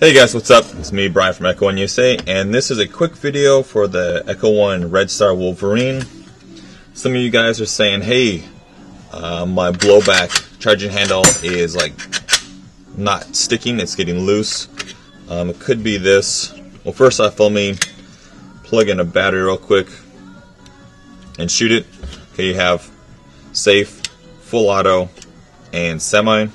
Hey guys, what's up? It's me, Brian from Echo1 USA, and this is a quick video for the Echo1 Red Star Wolverine. Some of you guys are saying, hey, my blowback charging handle is like not sticking, it's getting loose. It could be this. Well, first off, let me plug in a battery real quick and shoot it. Okay, you have safe, full auto, and semi.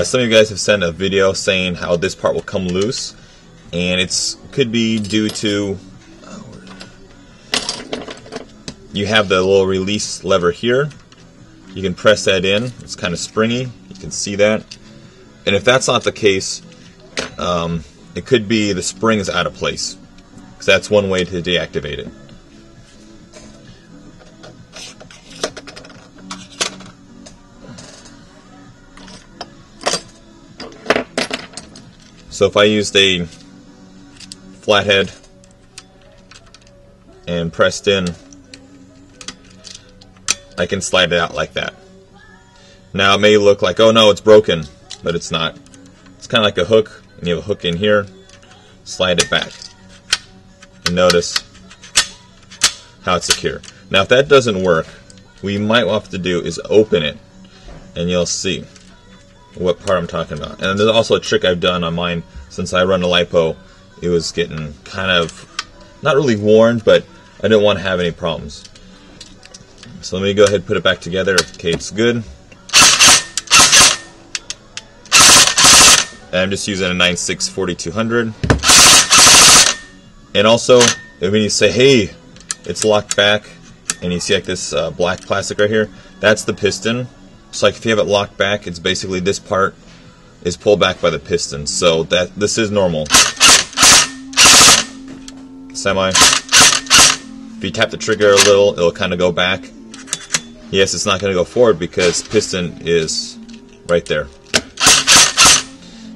Some of you guys have sent a video saying how this part will come loose, and it could be due to you have the little release lever here. You can press that in. It's kind of springy. You can see that. And if that's not the case, it could be the spring is out of place, because that's one way to deactivate it. So if I used a flathead and pressed in, I can slide it out like that. Now it may look like, oh no, it's broken, but it's not. It's kind of like a hook, and you have a hook in here, slide it back. And notice how it's secure. Now if that doesn't work, what you might have to do is open it, and you'll see what part I'm talking about. And there's also a trick I've done on mine. Since I run a lipo, it was getting kind of not really worn, but I didn't want to have any problems. So let me go ahead and put it back together. Okay, it's good. And I'm just using a 9.6 4200. And also, when you say, hey, it's locked back, and you see like this black plastic right here, that's the piston. So like if you have it locked back, it's basically this part is pulled back by the piston. So that this is normal. Semi. If you tap the trigger a little, it'll kind of go back. Yes, it's not going to go forward because piston is right there.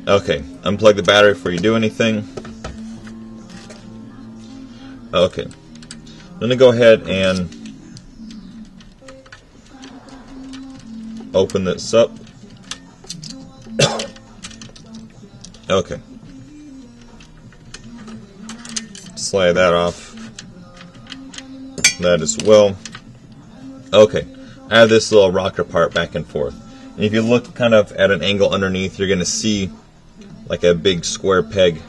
Okay, unplug the battery before you do anything. Okay, I'm going to go ahead and open this up. Okay. Slide that off. That as well. Okay. I have this little rocker part back and forth. And if you look kind of at an angle underneath, you're going to see like a big square peg.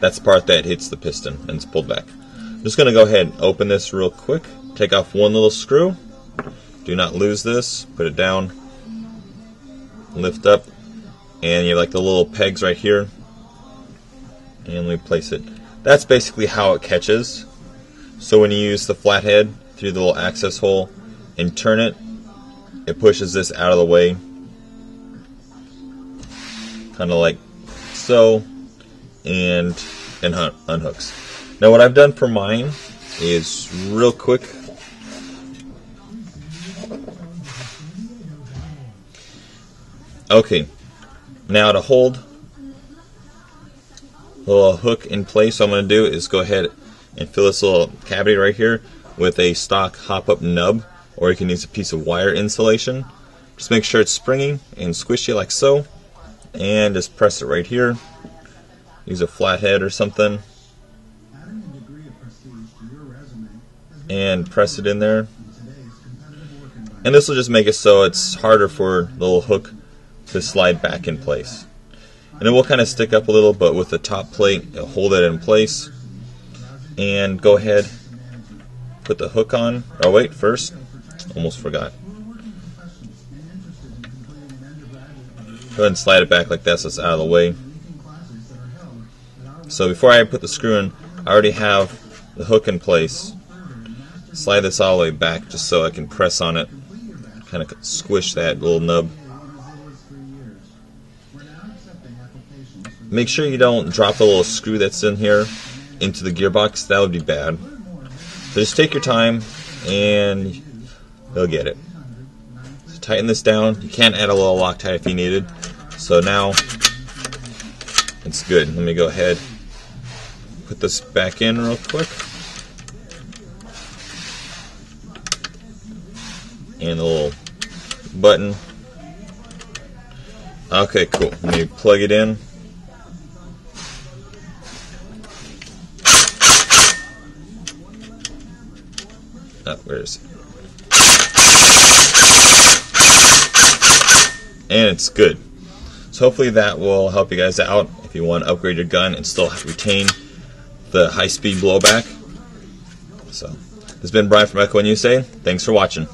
That's the part that hits the piston and it's pulled back. I'm just going to go ahead and open this real quick. Take off one little screw. Do not lose this. Put it down. Lift up. And you have like the little pegs right here. And we place it. That's basically how it catches. So when you use the flathead through the little access hole and turn it, it pushes this out of the way. Kind of like so. And unhooks. Now what I've done for mine is real quick. Okay. Now to hold the little hook in place, what I'm going to do is go ahead and fill this little cavity right here with a stock hop-up nub, or you can use a piece of wire insulation. Just make sure it's springy and squishy like so, and just press it right here. Use a flathead or something, and press it in there. And this will just make it so it's harder for the little hook to slide back in place. And it will kind of stick up a little, but with the top plate, it'll hold it in place. And go ahead, put the hook on. Oh wait, first, almost forgot. Go ahead and slide it back like that so it's out of the way. So before I put the screw in, I already have the hook in place. Slide this all the way back just so I can press on it, kind of squish that little nub. Make sure you don't drop the little screw that's in here into the gearbox. That would be bad. So just take your time and you'll get it. So tighten this down. You can add a little Loctite if you needed. So now it's good. Let me go ahead, put this back in real quick. And a little button. Okay, cool. Let me plug it in. Oh, where is it? And it's good. So hopefully that will help you guys out if you want to upgrade your gun and still retain the high-speed blowback. So, this has been Brian from Echo1 USA. Thanks for watching.